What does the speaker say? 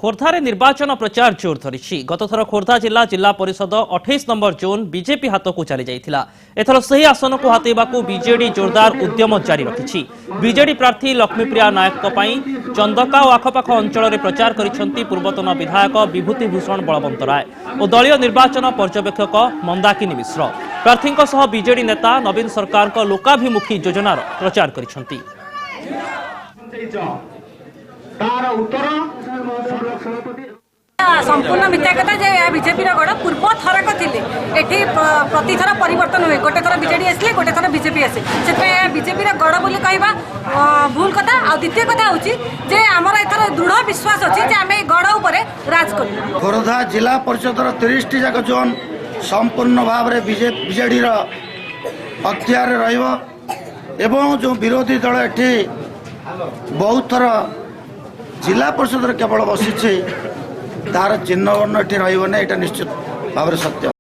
खोर्धारे निर्वाचन प्रचार जोर धरी गतथर खोर्धा जिला जिला परिषद 28 नंबर जोन बीजेपी हाथ को चली जाइथिला। एथर सही आसन को हातेबाकू बीजेडी जोरदार उद्यम जारी रखिछि। बीजेडी प्रार्थी लक्ष्मीप्रिया नायक चंदका और आखपाख अंचल प्रचार करिसेंती पूर्वतन विधायक विभूति भूषण बलवंत राय और दलीय निर्वाचन पर्यवेक्षक मंदाकिनी मिश्र। प्रार्थी सह बीजेडी नेता नवीन सरकार लोकाभिमुखी योजनार प्रचार करिसेंती। संपूर्ण मिथ्या कथा जे बीजेपी गढ़ पूर्व थरक थिले एठी प्रति थर परिवर्तन हुए गोटे थर बीजेडी आसले गोटे थर बीजेपी आसे से बीजेपी गढ़ बोली कहवा भूल कथा। आ द्वितीय कथा होची जे हमर एथर दृढ़ विश्वास अछि जे आमे गढ़ ऊपर राज करू। खोर्धा जिला परिषदर 30 टी जाक जोन संपूर्ण भाव रे बीजेडी रो अख्तियार रहइबो एवं जो विरोधी दल एठी बहुत थर जिला परिषद केवल बसी तार चिन्ह वर्ण ये निश्चित भाव सत्य।